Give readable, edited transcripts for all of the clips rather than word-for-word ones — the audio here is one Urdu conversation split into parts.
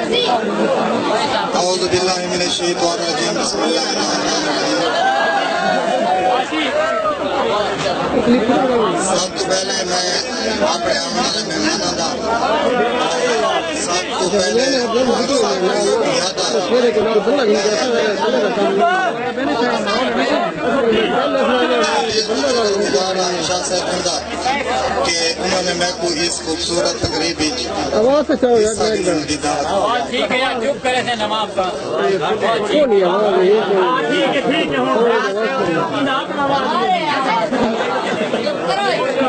اعوذ باللہ من الشیطان الرجیم بسم اللہ الرحمن الرحیم سب تو پہلے میں اپنے عمل میں مہماندار سب تو پہلے کہ انہوں نے میں کو اس خوبصورت تقریبی ٹھیک ہے چپ کرے تھے نماز کا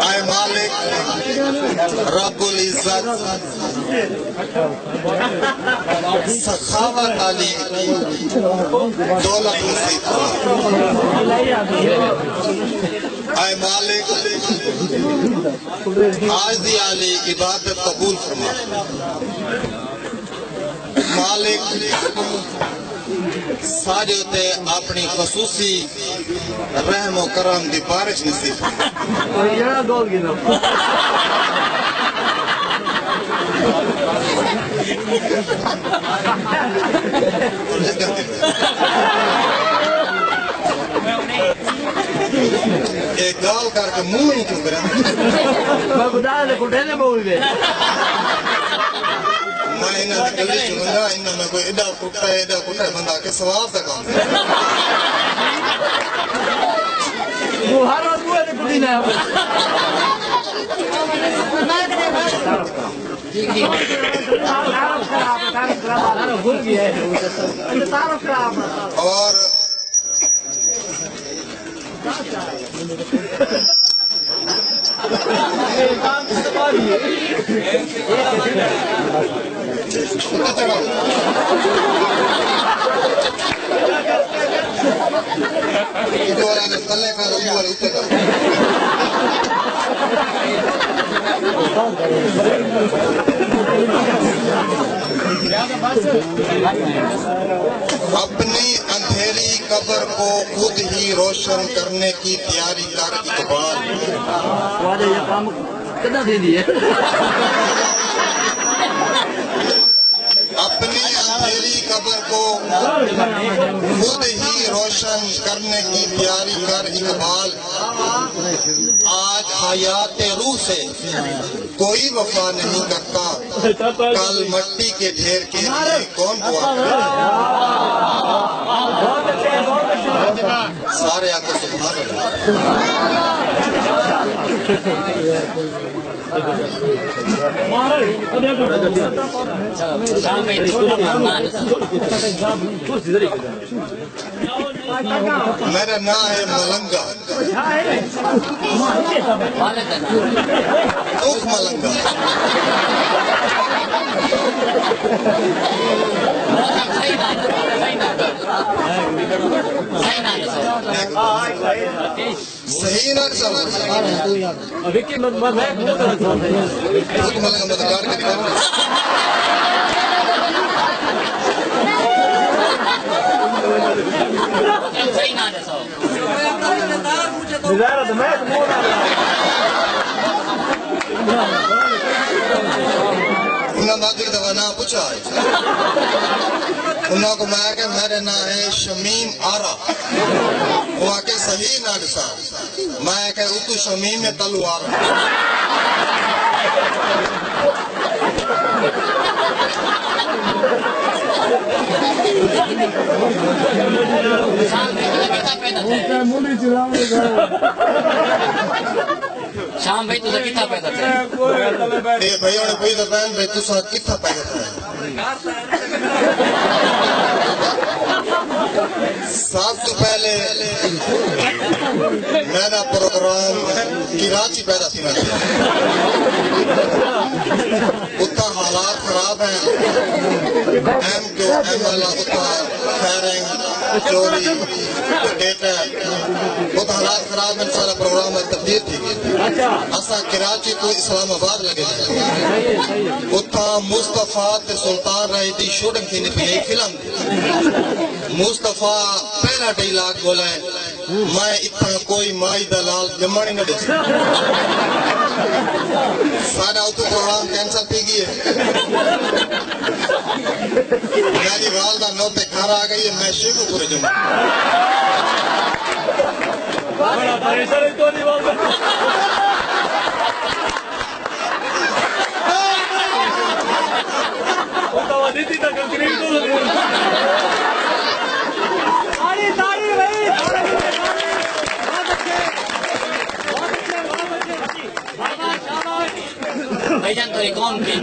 اے مالک رب العزت سخاوت علی دولت نصیب اے مالک عاجزی علی عبادت قبول فرما مالک سارے ہوتے اپنی خصوصی رحم و کرم دی بارش نصیب ایک گال کر کے منہ ہی کیوں کریں میں بتا دے کٹھے نے بول گئے میں انہاں دی گلی چنگا انہاں میں کوئی ایڈا کٹا بندہ کے ثواب سے کام وہ ہر روز وہ نے کٹی نہ اور اپنی اندھیری قبر کو خود ہی روشن کرنے کی تیاری کر اقبال یہ کام کتنا دے دیے اپنی اندھیری قبر کو خود ہی روشن کرنے کی تیاری کر اقبال آج حیات روح سے کوئی وفا نہیں کرتا کل مٹی کے ڈھیر کے لیے کون دعا کرے سارے آقا سبحان میرا نام ہے ملنگا اوک ملنگا صحیح نہ سمجھ وکی ملنگا مددگار کے دکھاؤ انہوں نے ایک دفعہ نام پوچھا انہوں کو میں کہ میرے نام ہے شمیم آرا وہ آکے صحیح نہ ڈسا میں کہ اتو شمیم میں تلو آرا شام بھائی تو کتنا پیدا تھا یہ بھائیوں نے کوئی دبین بھائی تو ساتھ کتنا پیدا تھا سب تو پہلے میرا پروگرام کراچی پیدا تھی میں اتنا حالات خراب ہیں ایم کیو ایم اللہ اتنا فیرنگ چوری ڈیٹا اتنا حالات خراب ہیں سارا پروگرام میں تبدیل تھی اسا کراچی تو اسلام آباد لگے اتنا مصطفیٰ تے سلطان رہی تھی شوٹنگ تھی نہیں پی فلم مصطفیٰ پہلا ڈیلاگ بولا ہے میں اتنا کوئی مائی دلال جمانی نہ دیکھ سارا اتو پروگرام کینسل تھی گئی ہے نوتے گھر آ گئی میں شیخو پورے جمع بڑا پریشان ہے تو نہیں بولتا ہوتا ہوا دیتی تھا کنکریٹ کو تاڑی بھائی بھائی جان تو قوم کی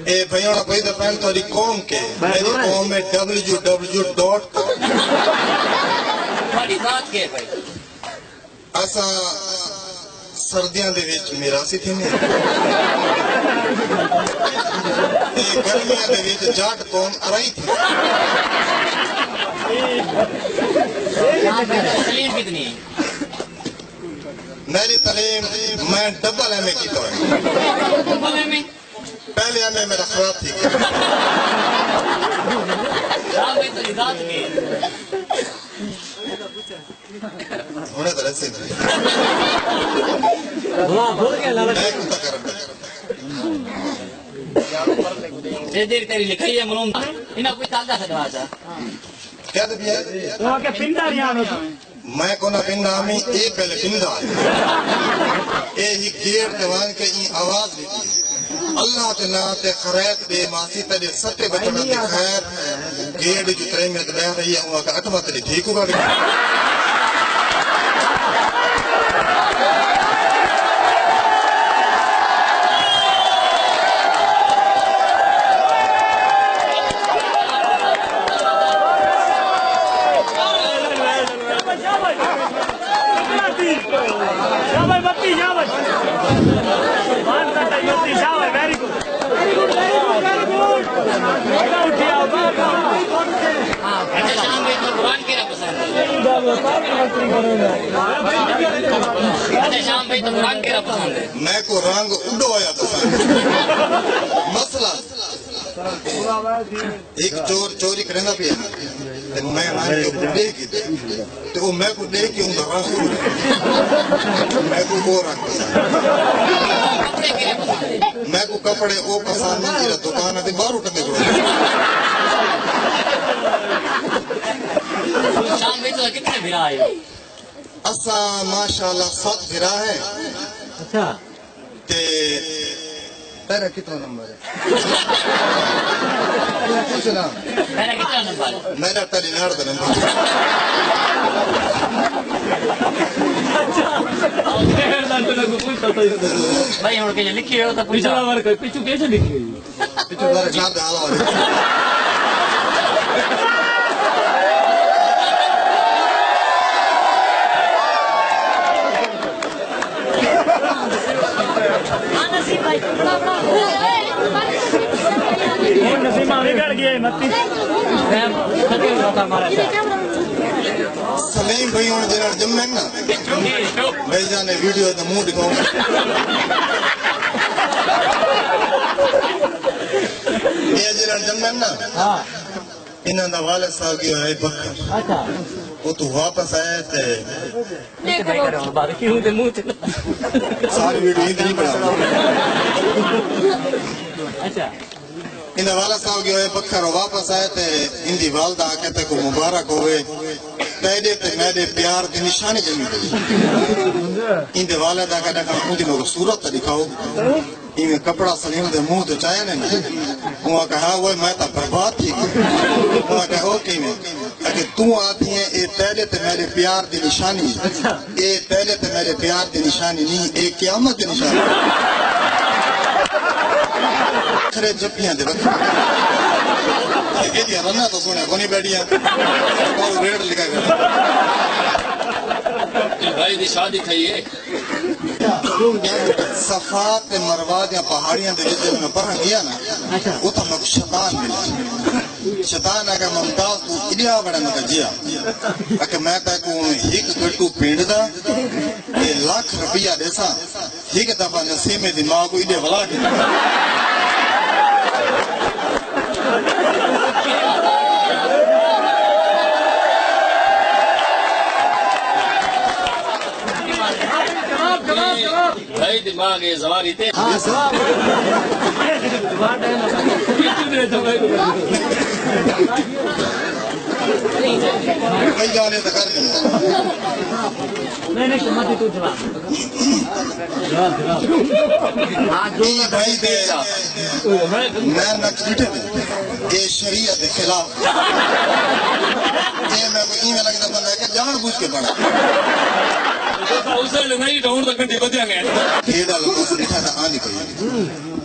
اے بھائیوں نے کوئی دفعہ تھوڑی قوم کے میری قوم ہے www.com تھوڑی ذات کے بھائی اسا سردیاں دے وچ میراثی تھی نے تے گرمیاں دے وچ جاٹ قوم ارائی تھی یہاں پہ تسلیم کتنی ہے میری تعلیم میں ڈبل ایم اے کی تو بولے میں پہلے ایم اے میرا خراب تھی شام بھائی تو ذات کے ہونے تو ایسے ہاں بول گیا لالچ میں کتا کرتا دیر تیری لکھائی ہے منوم انہاں کوئی تالدہ سجوا تھا کیا دبیا ہے وہاں کے پنڈا نہیں آنے میں کونا پنڈا آمی اے پہلے پنڈا اے ہی گیٹ دیوان کے این آواز دیتی اللہ تے نا تے خریت دے ماسی تے ستے بچڑا دے خیر گیٹ جو ترے میں دبیا رہی ہے وہاں کا اٹھوا تے ٹھیک ہوگا شاباش بتی شاباش مان کا تیوتی شاباش ویری گڈ اٹھی آؤ اچھا شام بھائی تو قرآن کیرا پسند ہے اچھا شام بھائی تو قرآن کیرا پسند ہے میں کو رنگ اڈو آیا پسند مسئلہ ایک چور چوری کرنا پیا تے میں آنے کو دے کی تے وہ میں کو دے کی ان کا رنگ میں کو وہ رنگ پسند کپڑے کیرے پسند ہے میں کو کپڑے او پسند نہیں جیرا دکان ہے باہر اٹھنے کو شام بھائی تو کتنے بھرا ہے اسا ماشاءاللہ 7 بھرا ہے اچھا تے تیرا کتنا نمبر ہے پوچھنا میرا کتنا نمبر ہے میرا تیری نار دا نمبر بھائی ہوں کہ لکھی ہو تو پچھلا پوچھا بار پیچھو کیسے لکھی ہوئی پچھو تیرے نار دا حالا ہو رہا نسیمہ بگڑ گیا متی سلیم بھائی ہونے جنہاں جمع ہے نا بھائی جانے ویڈیو دا منہ دکھاؤں یہ جنہاں جمع ہے نا ہاں انہاں دا والد صاحب کی ہے بکر اچھا وہ تو واپس آئے تھے بھائی کرو بات کیوں تے منہ تے ساری ویڈیو ہی نہیں پڑھا اچھا انہاں والد صاحب کی ہے بکر واپس آئے تھے ان دی والدہ آکے تے کو مبارک ہوئے تیرے تے میرے پیار دی نشانی جمی گئی ان دے والد آکے ڈکا مجھے لوگ صورت دکھاؤ ان کپڑا سلیم دے منہ تے چاہے نہیں وہاں کہا وہ میں تا برباد تھی وہاں کہا ہو کی میں کہ تو آتی ہیں اے تیرے تے میرے پیار دی نشانی اے تیرے تے میرے پیار دی نشانی نہیں اے قیامت دی نشانی کھرے جپیاں دے وقت یہ دیا رنہ تو سونے کونی بیٹھیاں اور ریڈ لکھا گیا بھائی دی شادی تھی ہے صفات مرواد یا پہاڑیاں دے جیسے میں پڑھا گیا نا وہ تو میں شیطان ملا شیطان اگر ممتاز تو ادیا بڑا نکا جیا اگر میں تے کو ایک گٹو پینڈ دا یہ لاکھ روپیہ دیسا ایک دفعہ نصیب میں دماغ کو ادیا بلا کے بھائی دماغ ہے زواری تے ہاں سواب کئی گانے تو کر دیں نہیں مت تو جواب بھائی دے میں نقش بیٹھے دے یہ شریعت کے خلاف یہ میں کوئی میں لگتا بندہ ہے کہ جان بوجھ کے پڑھا اسے نہیں ڈاؤن تک گھنٹے بدیا گئے کیڑا لوگوں سے لکھا تھا آنی کوئی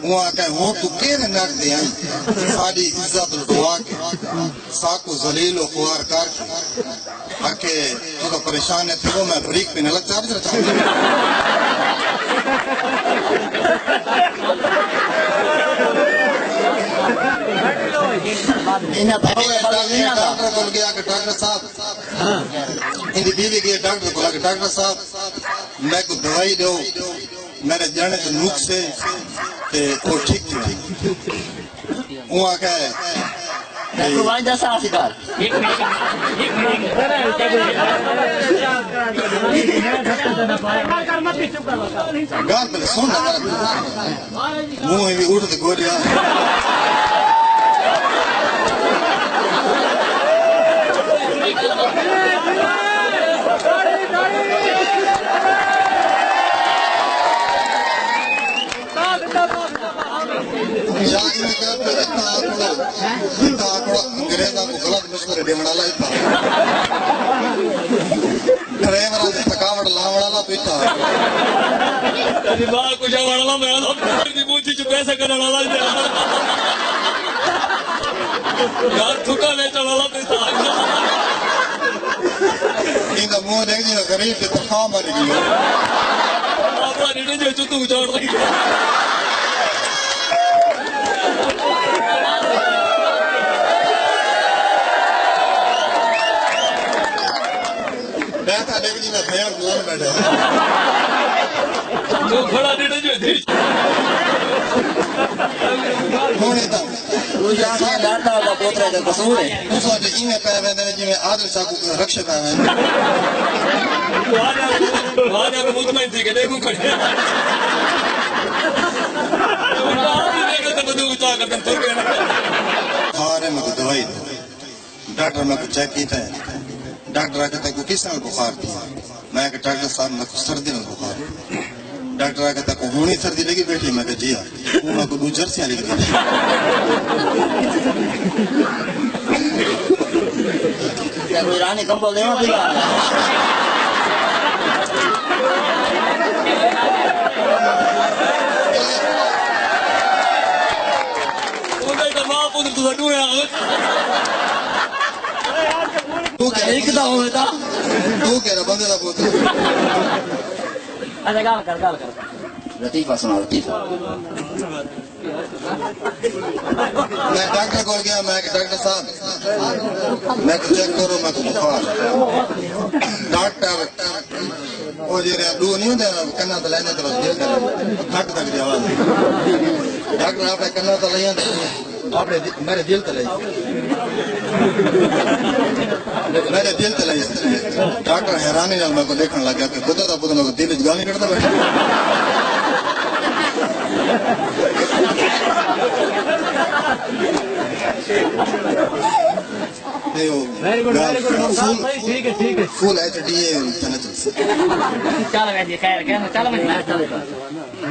وہ آکے ہوں تو کیرے نک دے آئی ساڑی عزت الدعا کے ساکو ذلیل و خوار کار کے آکے جو تو پریشان ہے تھے وہ میں بریک پہ نلک چاہ بجرہ چاہوں ڈاکٹر کو گیا کہ ڈاکٹر صاحب ان دی بیوی گئے ڈاکٹر کو کہ ڈاکٹر صاحب میں کو دوائی دو میرے جانے کے نوک سے وہ ٹھیک تھی وہ آکے دوائی دا صاف کر گال پہلے سونا منہ بھی اٹھ دے گوریا انگریزاں کو غلط مشورے دیوڑ والا ہی تھا ڈرائیوراں دی تھکاوٹ لاوڑ والا بھی تھا دماغ کو جاوڑ والا میں دی موچی چ پیسے کرن والا ہی تھا یار تھکا لے چل والا بھی تھا اندا منہ دیکھ جی غریب تے تنخواہ مر گئی اپنا نیڑے جو چتو جوڑ رہی بیٹھا دیکھ جی میں خیال بلان بیٹھا تو کھڑا نیڑے جو تھی ہونے تا لاتا والا پوترا کا قصور ہے اس وقت ایویں پہ ویندے جی میں عادل شاہ کو رکشے پہ ویندے واجا کو مطمئن تھی کہ دیکھو کھڑے ہارے میں کو دوائی دے ڈاکٹر میں کو چیک کیتا ہے ڈاکٹر آکتا ہے کو کس نال بخار تھی میں کہ ڈاکٹر صاحب میں کو سردی نال بخار ڈاکٹر آکتا ہے کو ہونی سردی لگی بیٹھی میں کہ جی ہاں میں کو دو جرسیاں لگی بیٹھی کیا کوئی رانی کمبل دینا پھر ایک دا ہوئے تا تو کہہ رہا بندے دا بہت اچھا گال کر لطیفہ سنا لطیفہ میں ڈاکٹر کو گیا میں کہ ڈاکٹر صاحب میں کو چیک کرو میں کو بخار ڈاکٹر وہ جی رہا دو نہیں ہوتے کنا تو لینے تو بس دل کر کھٹ تک دی آواز ڈاکٹر آپ نے کنا تو لیا آپ نے میرے دل تو لیا میرے دل تو لیا ڈاکٹر حیرانی نال میں کو دیکھنے لگا کہ خدا دا پتہ میں کو دل وچ گالی کڈدا بیٹھا ویری گڈ ٹھیک ہے فل ایچ ڈی چینل چل ویسے خیر کہنا چل میں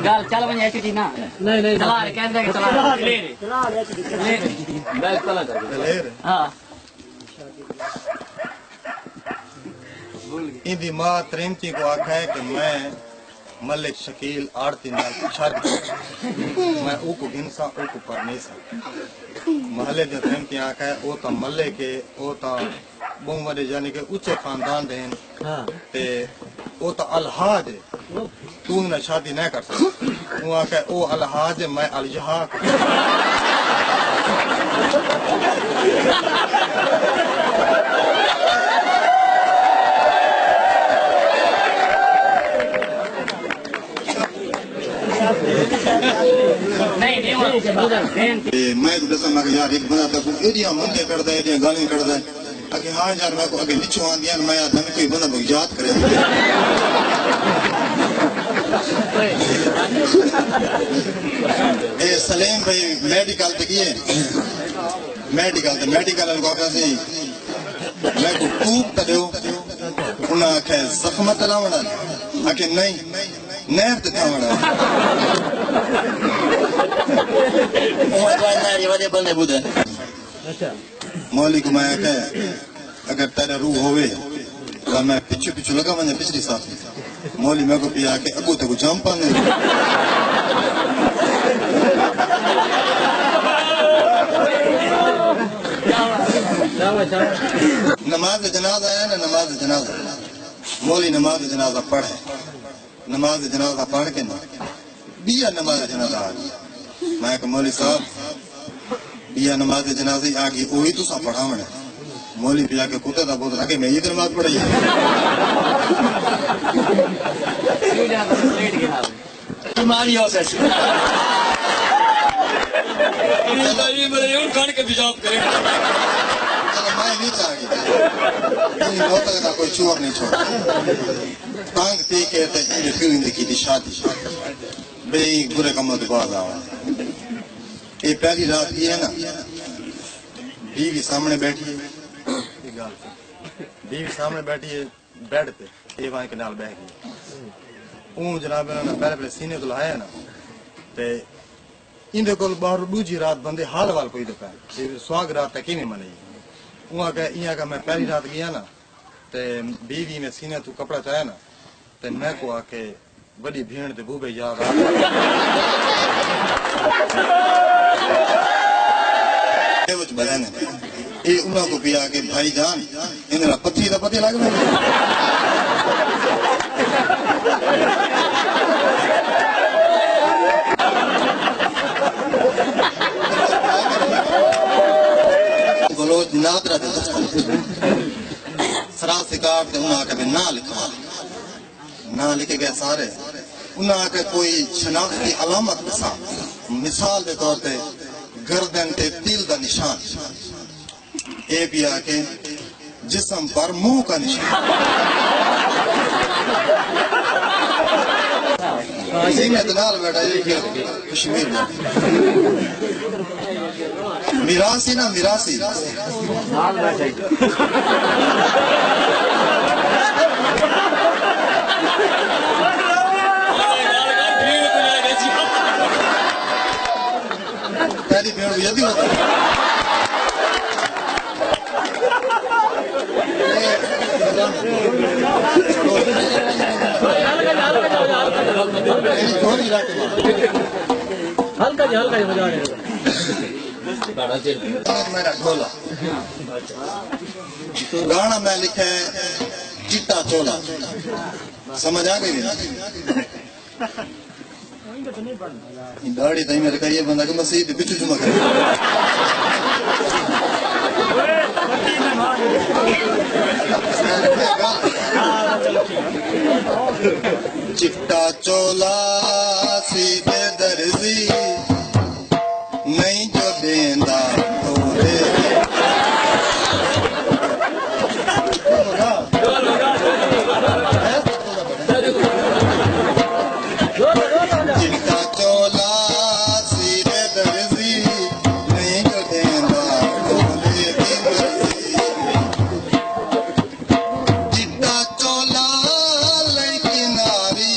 گال چل میں ایسی تھی نا نہیں چلا کہندے کہ چلا لے بیس چلا ہاں ان دی ماں ترینتی کو آکھا ہے کہ میں ملک شکیل آڑتی نال چھر میں او کو گنسا او کو پرنیسا محلے دے ترینتی آکھا ہے او تا ملک ہے او تا بہن والے یعنی کہ اچھے خاندان دیں تے او تا الحاج ہے تو نہ شادی نہ کر سکتا وہ آکھا ہے او الحاج ہے میں الجحاق میں تو دسا میں کہ یار ایک بندہ تک ایڈیاں مندے کردا ہے ایڈیاں گالیاں کردا ہے کہ ہاں یار میں کو اگے نچو آندیاں میں یاد میں کوئی بندہ مجھے یاد کرے اے سلیم بھائی میڈیکل تے کیے میڈیکل کو آخر سی میں کو ٹوب کریو انہاں آخر زخم تلاونا آخر نہیں نہر تے تھاونا مولوی کو میں آخر اگر تیرا روح ہوئے تو میں پچھو لگا میں پچھلی ساتھ مولوی میں کو پیا کے اگو تے کو جام پانے نماز جنازہ ہے نا نماز جنازہ مولوی نماز جنازہ پڑھے نماز جنازہ پڑھ کے نا بیا نماز جنازہ آ گیا میں کہ مولوی صاحب بیا نماز جنازہ آ گئی وہی تو سا پڑھاونا ہے مولوی پیا کے کتے دا بہت رکھے میں یہ نماز پڑھی بیماری ہو سکتی میں نہیں چاہ گیا بہت اگر کوئی چور نہیں چھوڑا تانگ پی کے پیو کی تھی شادی بے برے کموں کے بعد آؤں یہ پہلی رات یہ ہے نا بیوی سامنے بیٹھی ہے بیڈ پہ یہ وہاں کے نال بہ گئی اون جناب نے پہلے سینے تو لایا نا تے اندے کول باہر دوجی رات بندے حال وال کوئی دے پے سواگ رات تک کیویں منائی اون کہ ایاں کہ میں پہلی رات گیا نا تے بیوی میں سینے تو کپڑا چایا نا تے میں کو آ کے بڑی بھیڑ تے بوبے یاد آ بلانے یہ انہوں کو پیا کہ بھائی جان انہوں پتھی دا پتہ لگ رہا بلوچ نادرہ دے دستان سرا سکار دے انہوں آکے نا لکھا نا لکھے گئے سارے انہوں آکے کوئی شناختی علامت مثال دے طور تے گردن تے تیل دا نشان اے بھی آکے جسم پر منہ کا نشان سینہ دنال بیٹا یہ کیا کشمیر میں میراسی نا میراسی پہلی بھیڑ بھی یدی ہوتا ہے ہلکا جی بجا رہے میرا ڈھولا گانا میں لکھا ہے چٹا چولا سمجھ آ گئی داڑھی تھی میرے کہا یہ بندہ کہ مسیح پہ پچھو جمع کرے چٹا چولا سیدھے درزی نہیں جو دیندا تورے چٹا چولا سیدھے درزی نہیں جو دیندا تورے دی مرضی چٹا چولا لئی کناری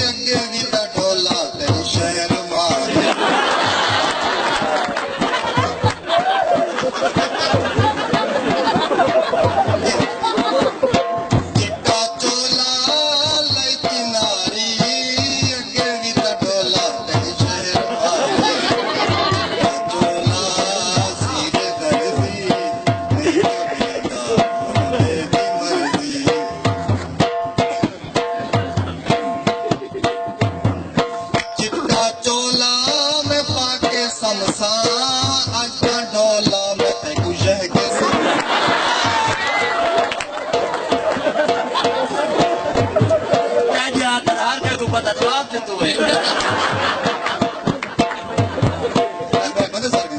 اگے بھی تا ڈھولا تیری شہر مارے چٹا چولا لئی کناری اگے بھی تا ڈھولا تیری شہر مارے چولا سیدھے درزی نہیں جو دیندا تورے دی مرضی چٹا چولا میں پاکے سمسا اجا ڈولا میں تے گجہ کے سمسا بندے سر گئی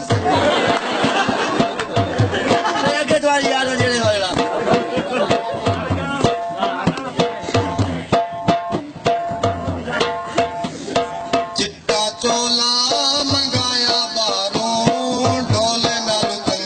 چٹا چولا منگایا باروں ڈولے نال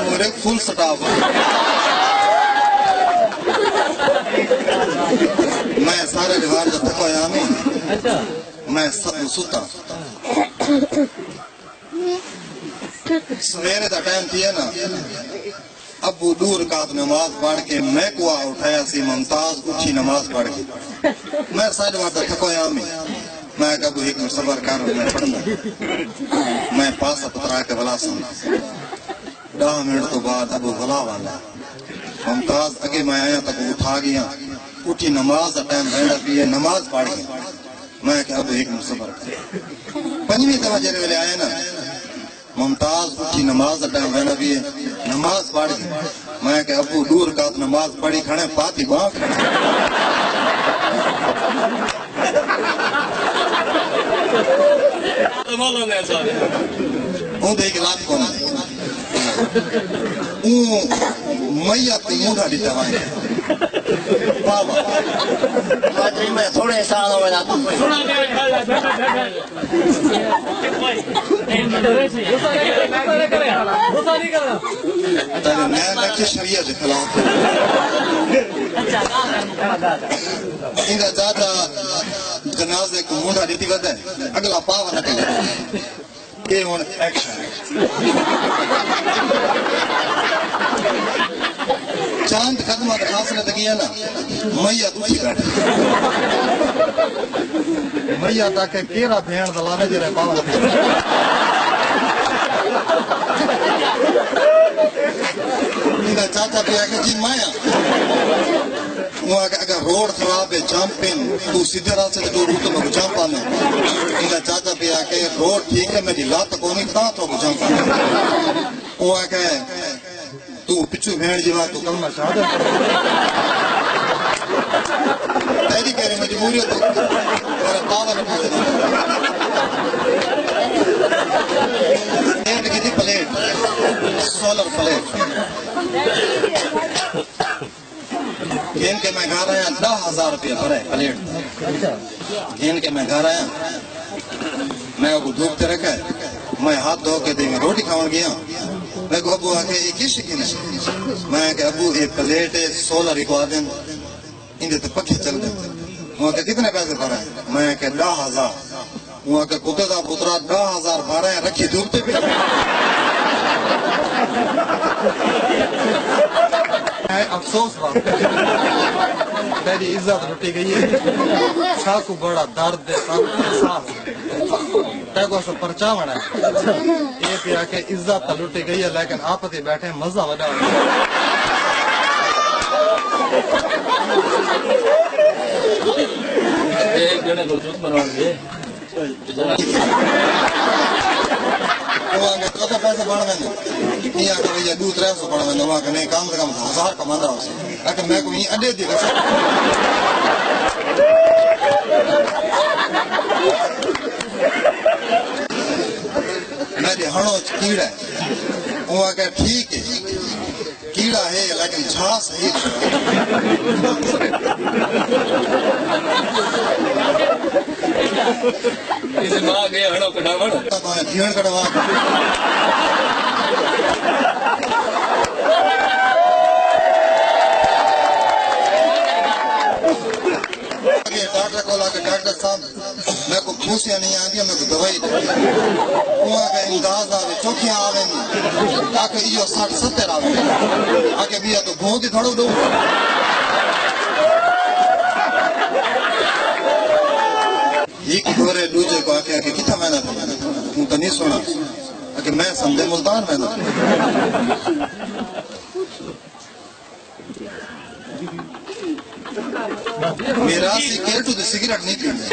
مورے فل سٹاف میں سارے دیوار جب تک ہویا میں ستا سویرے دا ٹائم تھیا نا ابو دور رکعت نماز پڑھ کے میں کو اٹھایا سی ممتاز اٹھی نماز پڑھ کے میں سارے دیوار دا تھک ہویا میں کہ ابو ایک میں صبر کر میں پڑھنا میں پاسا پترا کے بلا سن 10 منٹ تو بعد ابو بلا والا ممتاز اگے میں آیا تک اٹھا گیا اٹھی نماز کا ٹائم رہنا بھی ہے نماز پڑھ گیا میں کہ ابو ایک میں صبر کر 5ویں توجہ ویلے آیا نا ممتاز اٹھی نماز کا ٹائم رہنا بھی ہے نماز پڑھ گیا میں کہ ابو دور رکعت نماز پڑھی کھڑے پاتی باں ہوں دیکھ رات کو میت مونڈا دیتا ہے بابا حاضری میں تھوڑے سال ہوئے نا تانے نیا لیکچر شریعت کے خلاف انہا زیادہ جنازے کو مونڈا دیتی کرتا ہے اگلا پاوا نہ کرے یہ ہون ایکشن چاند قدمہ فاصلہ تکیا نا میت اٹھی بیٹھے میت آکے کیرا بھین دلانے جی رہے پاوا نہ انہا چاچا بھی آکے جی مایا وہ آگے اگر روڈ خراب ہے جمپنگ تو سیدھے راہ سے تو روٹو میں جمپ آنے انہا چاچا بھی آکے روڈ ٹھیک ہے میری لات کونی تاں تو جمپ آنے وہ آگے تو پچھو بھین جیوا تو کلمہ شہادت تیری کہہ رہے مجبوری تو میرا پاوا نہ پوچھنا پلیٹ کی تھی پلیٹ سولر پلیٹ گھین کے میں گھا رہا ہیں 10,000 روپیہ بھرے پلیٹ گھین کے میں گھا رہا ہیں میں ابو دھوپتے رکھا ہے میں ہاتھ دھو کے دیں گے روٹی کھاؤں گیا میں کو ابو آکے یہ کس شکین ہے میں کہ ابو یہ پلیٹ سولر رکھوا دیں اندھے تو پکھے چل دیں وہ کہ کتنے پیسے بھرا ہے میں کہ 10,000 وہ کہ کتے دا پترا 10,000 بھرا ہے رکھی دھوپتے پہ افسوس بات تیری عزت لٹی گئی ہے ساکو بڑا درد ہے ساکو احساس تیکو سا پرچاوڑا ہے یہ پہ آکے عزت لٹی گئی ہے لیکن آپ تے بیٹھے مزہ وڈا ہوئی ایک جنے کو چوت بنوان گے وہ آگے کتا پیسے بڑھ میں نہیں آگے بھئی 200-300 بڑھ میں وہ آگے نہیں کام سے کام 1000 کماندہ ہو سے لیکن میں کو یہ اڈے دی رکھا میری ہنو کیڑا ہے وہ آگے ٹھیک ہے کیڑا ہے لیکن جھا صحیح اسے ماں گئے ہنو کٹاوڑ جیون کٹوا ڈاکٹر کو لاکے ڈاکٹر صاحب میں کو کھوسیاں نہیں آندیا میں کو دوائی دے وہ آگے انداز آوے چوکیاں آوے نہیں آگے یہ 60-70 آوے آگے بھی تو بھون دی تھوڑو دو ایک دورے دوجے کو آکے آکے کتا میں نہ تھا ہوں تو نہیں سنا آکے میں سمجھے ملتان میں نہ میرا سی کیلٹو دے سگریٹ نہیں پینے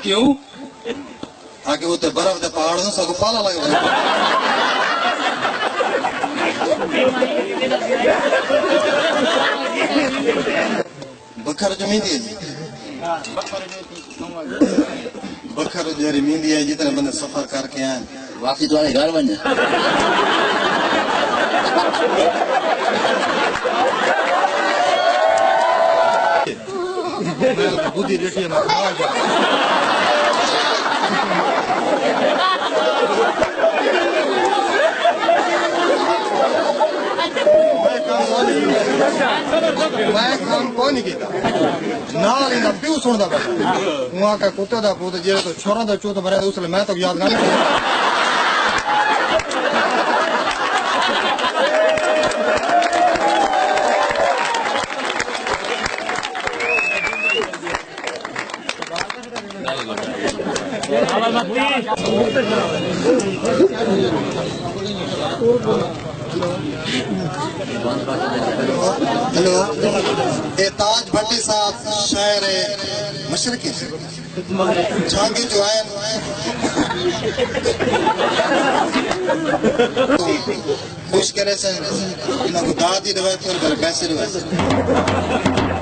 کیوں آکے وہ تے برف دے پہاڑ ہوں ساکو پالا لگے ہوئے بکھر جو میندی ہے بکھر جو میندی ہے جتنے بندے سفر کر کے آئیں واپسی تو آنے گھر بن جائے میں بودھی ریٹی ہے میں کھا جا میں کام کوئی نہیں کیتا نال ہی پیو سندا بیٹھا وہاں کا کتے دا پوت جے تو چھوراں دا چوت مرے اس لیے میں تو یاد نہیں ہیلو یہ تاج بھٹی صاحب شاعر مشرقی جھانگی جو ہے خوش کرے سے انہوں کو دادی روایت کر پیسے روایت